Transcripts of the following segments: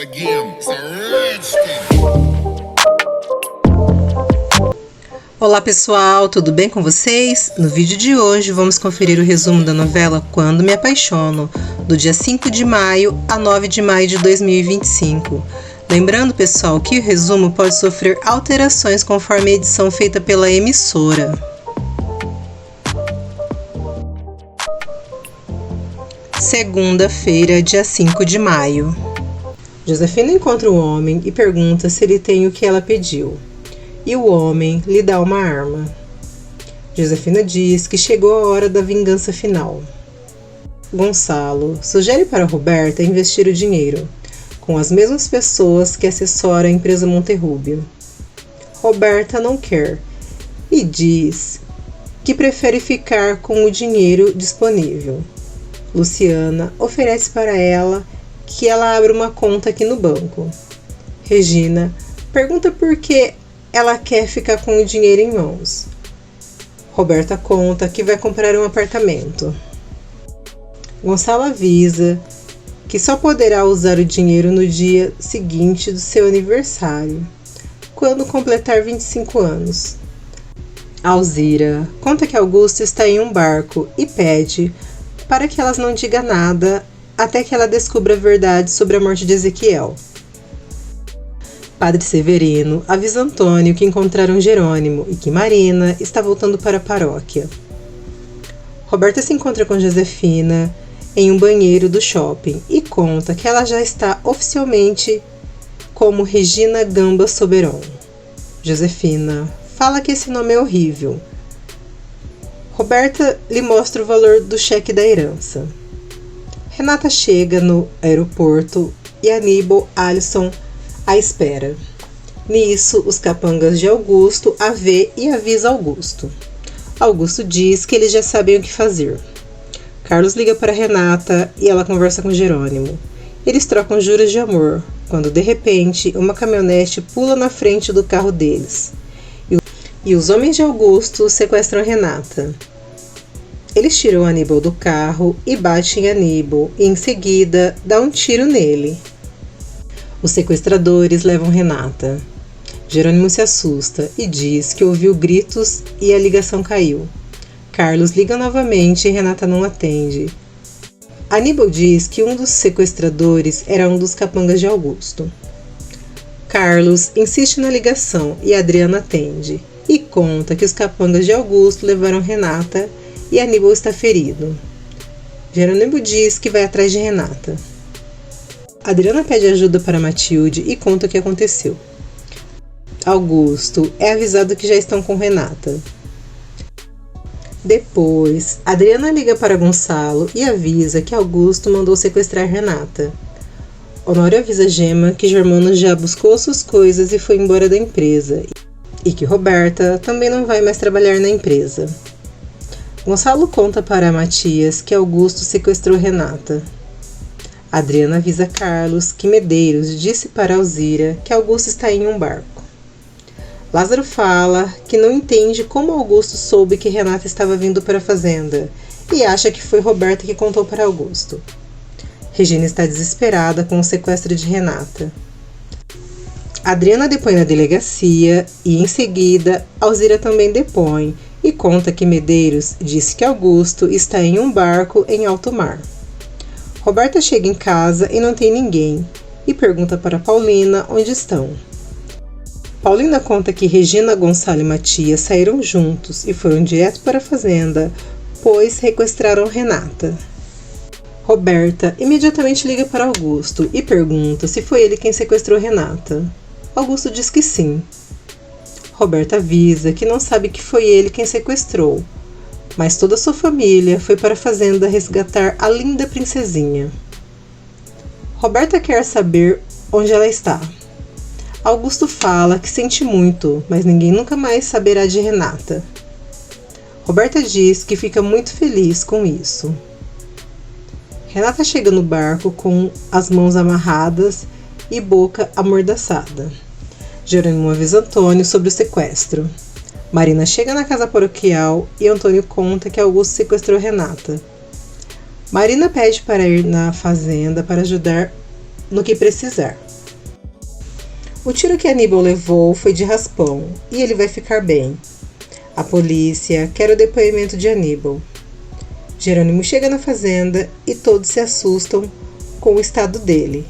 again. It's a rich thing. Olá pessoal, tudo bem com vocês? No vídeo de hoje vamos conferir o resumo da novela Quando Me Apaixono, do dia 5 de maio a 9 de maio de 2025. Lembrando pessoal que o resumo pode sofrer alterações conforme a edição feita pela emissora. Segunda-feira, dia 5 de maio. Josefina encontra o homem e pergunta se ele tem o que ela pediu. E o homem lhe dá uma arma. Josefina diz que chegou a hora da vingança final. Gonçalo sugere para Roberta investir o dinheiro com as mesmas pessoas que assessoram a empresa Monterrubio. Roberta não quer e diz que prefere ficar com o dinheiro disponível. Luciana oferece para ela que ela abra uma conta aqui no banco. Regina pergunta por que ela quer ficar com o dinheiro em mãos. Roberta conta que vai comprar um apartamento. Gonçalo avisa que só poderá usar o dinheiro no dia seguinte do seu aniversário, quando completar 25 anos. Alzira conta que Augusto está em um barco e pede para que elas não digam nada até que ela descubra a verdade sobre a morte de Ezequiel. Padre Severino avisa Antônio que encontraram Jerônimo e que Marina está voltando para a paróquia. Roberta se encontra com Josefina em um banheiro do shopping e conta que ela já está oficialmente como Regina Gamba Soberon. Josefina fala que esse nome é horrível. Roberta lhe mostra o valor do cheque da herança. Renata chega no aeroporto e Aníbal Alisson a espera. Nisso, os capangas de Augusto a vê e avisa Augusto. Augusto diz que eles já sabem o que fazer. Carlos liga para Renata e ela conversa com Jerônimo. Eles trocam juras de amor, quando de repente uma caminhonete pula na frente do carro deles. E os homens de Augusto sequestram Renata. Eles tiram Aníbal do carro e batem em Aníbal e em seguida dão um tiro nele. Os sequestradores levam Renata. Jerônimo se assusta e diz que ouviu gritos e a ligação caiu. Carlos liga novamente e Renata não atende. Aníbal diz que um dos sequestradores era um dos capangas de Augusto. Carlos insiste na ligação e Adriana atende e conta que os capangas de Augusto levaram Renata e Aníbal está ferido. Jerônimo diz que vai atrás de Renata. Adriana pede ajuda para Matilde e conta o que aconteceu. Augusto é avisado que já estão com Renata. Depois, Adriana liga para Gonçalo e avisa que Augusto mandou sequestrar Renata. Honório avisa Gema que Germano já buscou suas coisas e foi embora da empresa e que Roberta também não vai mais trabalhar na empresa. Gonçalo conta para Matias que Augusto sequestrou Renata. Adriana avisa Carlos que Medeiros disse para Alzira que Augusto está em um barco. Lázaro fala que não entende como Augusto soube que Renata estava vindo para a fazenda e acha que foi Roberta que contou para Augusto. Regina está desesperada com o sequestro de Renata. Adriana depõe na delegacia e, em seguida, Alzira também depõe e conta que Medeiros disse que Augusto está em um barco em alto mar. Roberta chega em casa e não tem ninguém, e pergunta para Paulina onde estão. Paulina conta que Regina, Gonçalo e Matias saíram juntos e foram direto para a fazenda, pois sequestraram Renata. Roberta imediatamente liga para Augusto e pergunta se foi ele quem sequestrou Renata. Augusto diz que sim. Roberta avisa que não sabe que foi ele quem sequestrou, mas toda sua família foi para a fazenda resgatar a linda princesinha. Roberta quer saber onde ela está. Augusto fala que sente muito, mas ninguém nunca mais saberá de Renata. Roberta diz que fica muito feliz com isso. Renata chega no barco com as mãos amarradas e boca amordaçada. Jerônimo avisa Antônio sobre o sequestro. Marina chega na casa paroquial e Antônio conta que Augusto sequestrou Renata. Marina pede para ir na fazenda para ajudar no que precisar. O tiro que Aníbal levou foi de raspão e ele vai ficar bem. A polícia quer o depoimento de Aníbal. Jerônimo chega na fazenda e todos se assustam com o estado dele.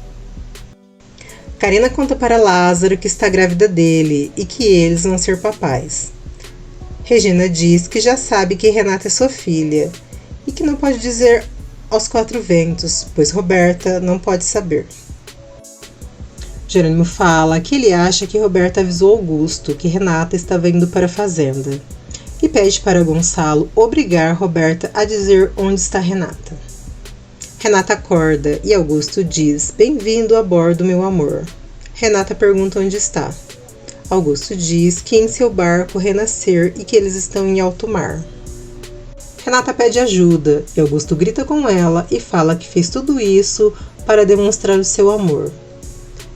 Karina conta para Lázaro que está grávida dele e que eles vão ser papais. Regina diz que já sabe que Renata é sua filha e que não pode dizer aos quatro ventos, pois Roberta não pode saber. Jerônimo fala que ele acha que Roberta avisou Augusto que Renata estava indo para a fazenda e pede para Gonçalo obrigar Roberta a dizer onde está Renata. Renata acorda e Augusto diz: "Bem-vindo a bordo, meu amor." Renata pergunta onde está. Augusto diz que em seu barco renascer e que eles estão em alto mar. Renata pede ajuda e Augusto grita com ela e fala que fez tudo isso para demonstrar o seu amor.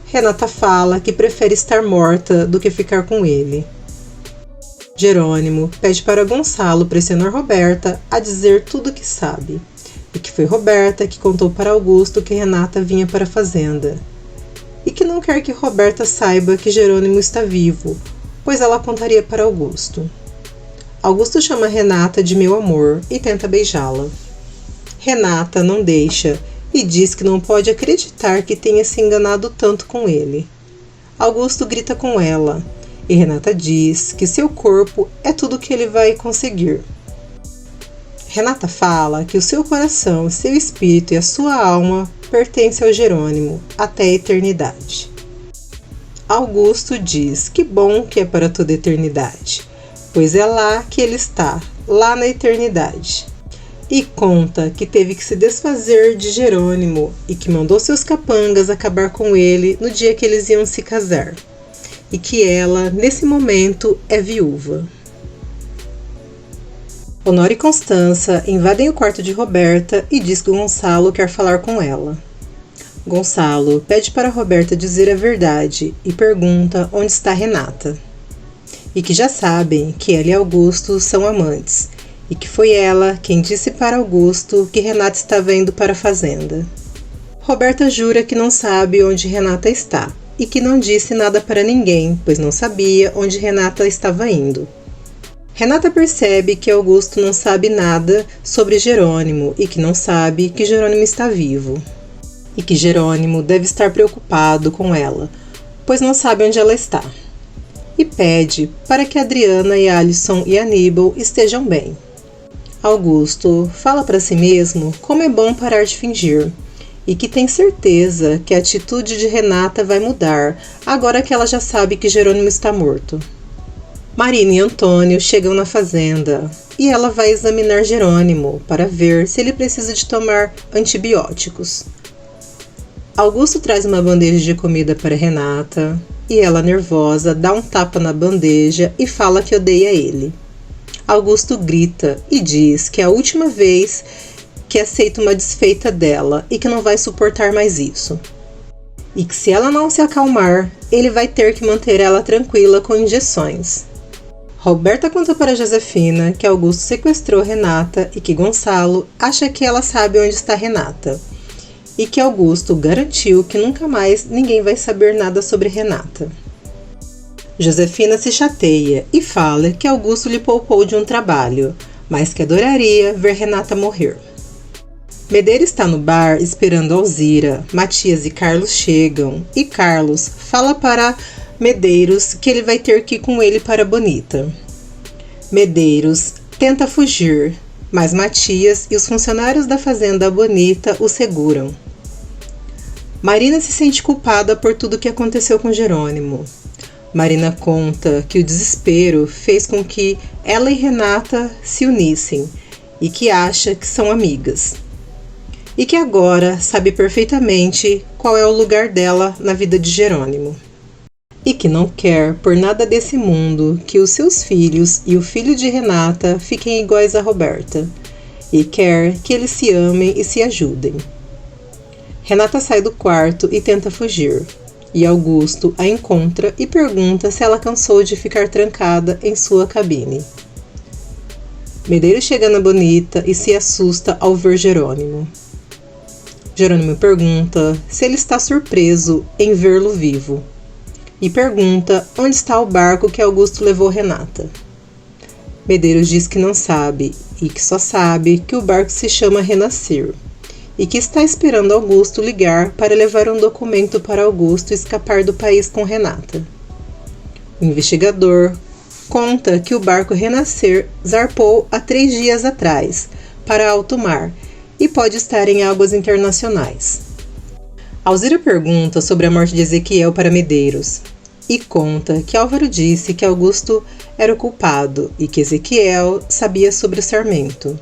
Renata fala que prefere estar morta do que ficar com ele. Jerônimo pede para Gonçalo pressionar Roberta a dizer tudo o que sabe, e que foi Roberta que contou para Augusto que Renata vinha para a fazenda, e que não quer que Roberta saiba que Jerônimo está vivo, pois ela contaria para Augusto. Augusto chama Renata de meu amor e tenta beijá-la. Renata não deixa e diz que não pode acreditar que tenha se enganado tanto com ele. Augusto grita com ela e Renata diz que seu corpo é tudo que ele vai conseguir. Renata fala que o seu coração, seu espírito e a sua alma pertencem ao Jerônimo até a eternidade. Augusto diz que bom que é para toda a eternidade, pois é lá que ele está, lá na eternidade. E conta que teve que se desfazer de Jerônimo e que mandou seus capangas acabar com ele no dia que eles iam se casar. E que ela, nesse momento, é viúva. Honório e Constança invadem o quarto de Roberta e diz que Gonçalo quer falar com ela. Gonçalo pede para Roberta dizer a verdade e pergunta onde está Renata. E que já sabem que ela e Augusto são amantes, e que foi ela quem disse para Augusto que Renata estava indo para a fazenda. Roberta jura que não sabe onde Renata está, e que não disse nada para ninguém, pois não sabia onde Renata estava indo. Renata percebe que Augusto não sabe nada sobre Jerônimo e que não sabe que Jerônimo está vivo. E que Jerônimo deve estar preocupado com ela, pois não sabe onde ela está. E pede para que Adriana e Alisson e Aníbal estejam bem. Augusto fala para si mesmo como é bom parar de fingir e que tem certeza que a atitude de Renata vai mudar agora que ela já sabe que Jerônimo está morto. Marina e Antônio chegam na fazenda e ela vai examinar Jerônimo para ver se ele precisa de tomar antibióticos. Augusto traz uma bandeja de comida para Renata e ela, nervosa, dá um tapa na bandeja e fala que odeia ele. Augusto grita e diz que é a última vez que aceita uma desfeita dela e que não vai suportar mais isso. E que se ela não se acalmar, ele vai ter que manter ela tranquila com injeções. Roberta conta para Josefina que Augusto sequestrou Renata e que Gonçalo acha que ela sabe onde está Renata. E que Augusto garantiu que nunca mais ninguém vai saber nada sobre Renata. Josefina se chateia e fala que Augusto lhe poupou de um trabalho, mas que adoraria ver Renata morrer. Medeira está no bar esperando Alzira. Matias e Carlos chegam e Carlos fala para Medeiros que ele vai ter que ir com ele para Bonita. Medeiros tenta fugir, mas Matias e os funcionários da fazenda Bonita o seguram. Marina se sente culpada por tudo que aconteceu com Jerônimo. Marina conta que o desespero fez com que ela e Renata se unissem e que acha que são amigas. E que agora sabe perfeitamente qual é o lugar dela na vida de Jerônimo. E que não quer por nada desse mundo que os seus filhos e o filho de Renata fiquem iguais a Roberta. E quer que eles se amem e se ajudem. Renata sai do quarto e tenta fugir. E Augusto a encontra e pergunta se ela cansou de ficar trancada em sua cabine. Medeiros chega na Bonita e se assusta ao ver Jerônimo. Jerônimo pergunta se ele está surpreso em vê-lo vivo. e pergunta onde está o barco que Augusto levou Renata. Medeiros diz que não sabe e que só sabe que o barco se chama Renascer e que está esperando Augusto ligar para levar um documento para Augusto escapar do país com Renata. O investigador conta que o barco Renascer zarpou há 3 dias atrás para alto mar e pode estar em águas internacionais. Alzira pergunta sobre a morte de Ezequiel para Medeiros e conta que Álvaro disse que Augusto era o culpado e que Ezequiel sabia sobre o sarmento.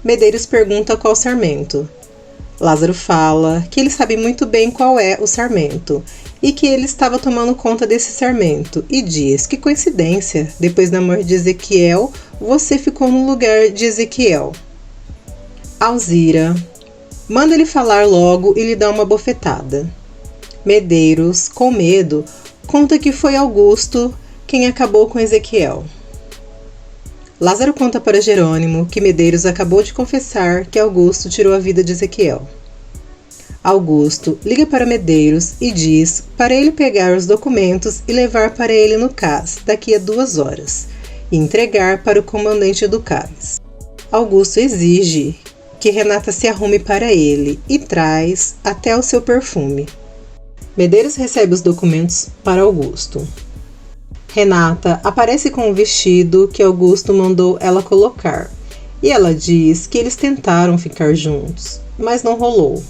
Medeiros pergunta qual sarmento. Lázaro fala que ele sabe muito bem qual é o sarmento e que ele estava tomando conta desse sarmento e diz que coincidência, depois da morte de Ezequiel, você ficou no lugar de Ezequiel. Alzira manda ele falar logo e lhe dá uma bofetada. Medeiros, com medo, conta que foi Augusto quem acabou com Ezequiel. Lázaro conta para Jerônimo que Medeiros acabou de confessar que Augusto tirou a vida de Ezequiel. Augusto liga para Medeiros e diz para ele pegar os documentos e levar para ele no cais daqui a 2 horas e entregar para o comandante do cais. Augusto exige que Renata se arrume para ele e traz até o seu perfume. Medeiros recebe os documentos para Augusto. Renata aparece com o vestido que Augusto mandou ela colocar e ela diz que eles tentaram ficar juntos, mas não rolou.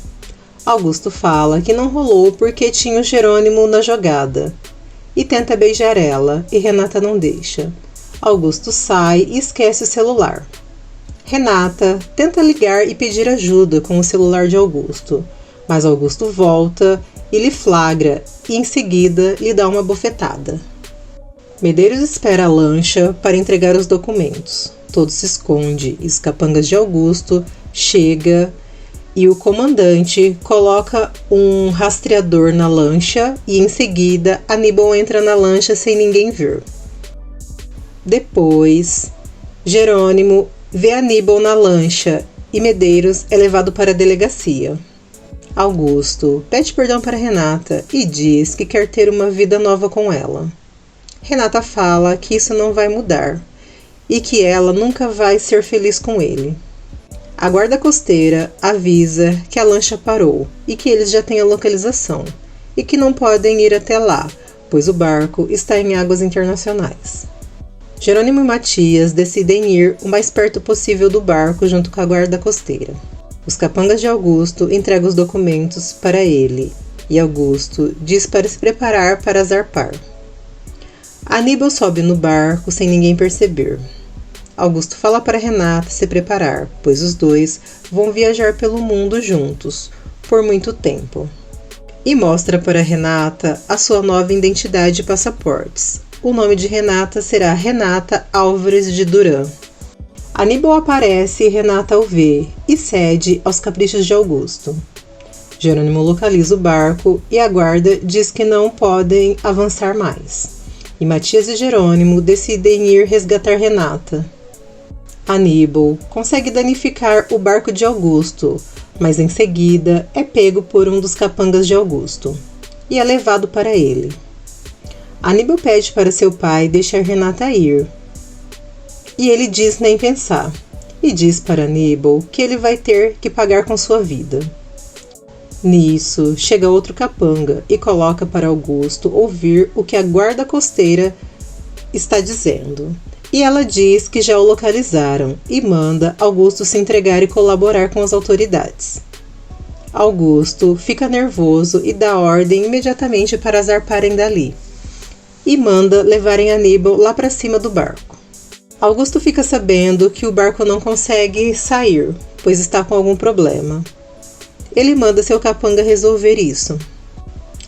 Augusto fala que não rolou porque tinha o Jerônimo na jogada e tenta beijar ela e Renata não deixa. Augusto sai e esquece o celular. Renata tenta ligar e pedir ajuda com o celular de Augusto, mas Augusto volta e lhe flagra e em seguida lhe dá uma bofetada. Medeiros espera a lancha para entregar os documentos. Todo se esconde e os capangas de Augusto chega e o comandante coloca um rastreador na lancha e em seguida Aníbal entra na lancha sem ninguém ver. Depois, Jerônimo vê Aníbal na lancha e Medeiros é levado para a delegacia. Augusto pede perdão para Renata e diz que quer ter uma vida nova com ela. Renata fala que isso não vai mudar e que ela nunca vai ser feliz com ele. A guarda costeira avisa que a lancha parou e que eles já têm a localização e que não podem ir até lá, pois o barco está em águas internacionais. Jerônimo e Matias decidem ir o mais perto possível do barco junto com a guarda costeira. Os capangas de Augusto entregam os documentos para ele e Augusto diz para se preparar para zarpar. Aníbal sobe no barco sem ninguém perceber. Augusto fala para Renata se preparar, pois os dois vão viajar pelo mundo juntos, por muito tempo. E mostra para Renata a sua nova identidade e passaportes. O nome de Renata será Renata Álvares de Duran. Aníbal aparece e Renata o vê e cede aos caprichos de Augusto. Jerônimo localiza o barco e a guarda diz que não podem avançar mais. E Matias e Jerônimo decidem ir resgatar Renata. Aníbal consegue danificar o barco de Augusto, mas em seguida é pego por um dos capangas de Augusto e é levado para ele. Aníbal pede para seu pai deixar Renata ir, e ele diz nem pensar, e diz para Aníbal que ele vai ter que pagar com sua vida. Nisso, chega outro capanga e coloca para Augusto ouvir o que a guarda costeira está dizendo. E ela diz que já o localizaram e manda Augusto se entregar e colaborar com as autoridades. Augusto fica nervoso e dá ordem imediatamente para zarparem dali e manda levarem Aníbal lá para cima do barco. Augusto fica sabendo que o barco não consegue sair, pois está com algum problema. Ele manda seu capanga resolver isso.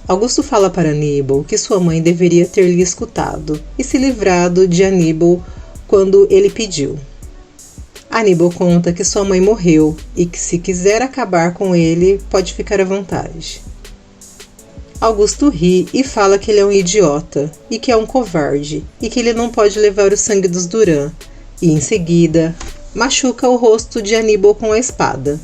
Augusto fala para Aníbal que sua mãe deveria ter lhe escutado e se livrado de Aníbal quando ele pediu. Aníbal conta que sua mãe morreu e que se quiser acabar com ele, pode ficar à vontade. Augusto ri e fala que ele é um idiota e que é um covarde e que ele não pode levar o sangue dos Duran e, em seguida, machuca o rosto de Aníbal com a espada.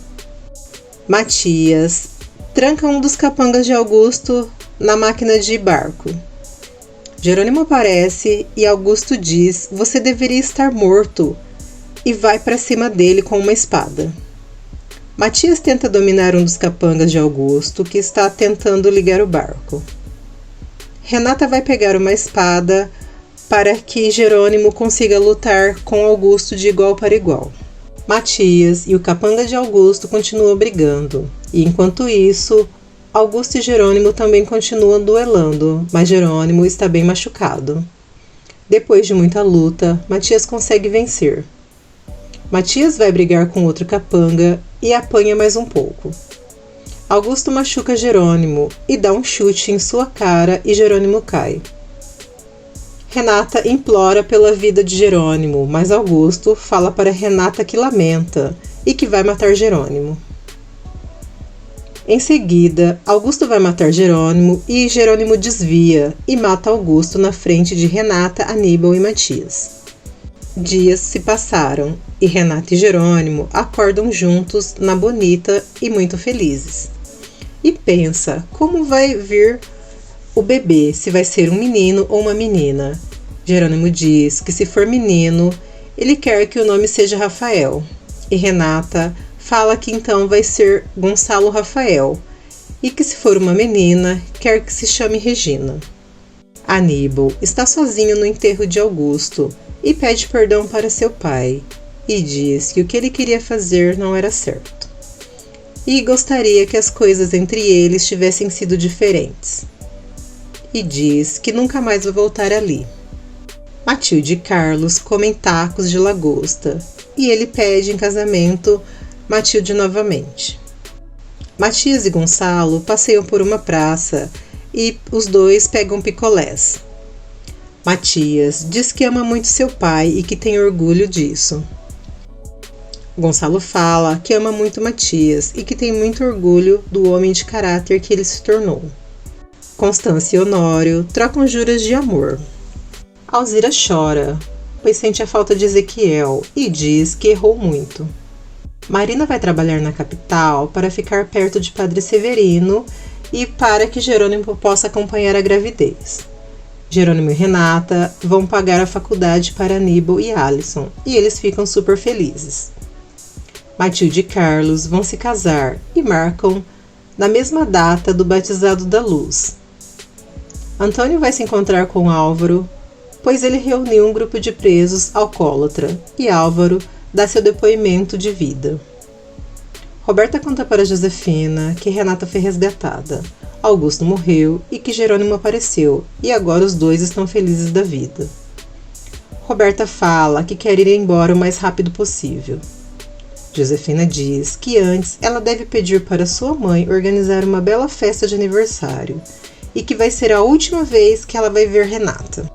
Matias tranca um dos capangas de Augusto na máquina de barco Jerônimo aparece e Augusto diz: "Você deveria estar morto", e vai para cima dele com uma espada. Matias tenta dominar um dos capangas de Augusto, que está tentando ligar o barco. Renata vai pegar uma espada para que Jerônimo consiga lutar com Augusto de igual para igual. Matias e o capanga de Augusto continuam brigando, e enquanto isso, Augusto e Jerônimo também continuam duelando, mas Jerônimo está bem machucado. Depois de muita luta, Matias consegue vencer. Matias vai brigar com outro capanga e apanha mais um pouco. Augusto machuca Jerônimo e dá um chute em sua cara e Jerônimo cai. Renata implora pela vida de Jerônimo, mas Augusto fala para Renata que lamenta e que vai matar Jerônimo. Em seguida, Augusto vai matar Jerônimo e Jerônimo desvia e mata Augusto na frente de Renata, Aníbal e Matias. Dias se passaram e Renata e Jerônimo acordam juntos na Bonita e muito felizes. E pensa como vai vir o bebê, se vai ser um menino ou uma menina. Jerônimo diz que se for menino, ele quer que o nome seja Rafael. E Renata fala que então vai ser Gonçalo Rafael. E que se for uma menina, quer que se chame Regina. Aníbal está sozinho no enterro de Augusto e pede perdão para seu pai. E diz que o que ele queria fazer não era certo. E gostaria que as coisas entre eles tivessem sido diferentes. E diz que nunca mais vai voltar ali. Matilde e Carlos comem tacos de lagosta e ele pede em casamento Matilde novamente. Matias e Gonçalo passeiam por uma praça e os dois pegam picolés. Matias diz que ama muito seu pai e que tem orgulho disso. Gonçalo fala que ama muito Matias e que tem muito orgulho do homem de caráter que ele se tornou. Constância e Honório trocam juras de amor. Alzira chora, pois sente a falta de Ezequiel e diz que errou muito. Marina vai trabalhar na capital para ficar perto de Padre Severino e para que Jerônimo possa acompanhar a gravidez. Jerônimo e Renata vão pagar a faculdade para Aníbal e Alisson e eles ficam super felizes. Matilde e Carlos vão se casar e marcam na mesma data do batizado da Luz. Antônio vai se encontrar com Álvaro, pois ele reuniu um grupo de presos alcoólatra e Álvaro dá seu depoimento de vida. Roberta conta para Josefina que Renata foi resgatada, Augusto morreu e que Jerônimo apareceu e agora os dois estão felizes da vida. Roberta fala que quer ir embora o mais rápido possível. Josefina diz que antes ela deve pedir para sua mãe organizar uma bela festa de aniversário e que vai ser a última vez que ela vai ver Renata.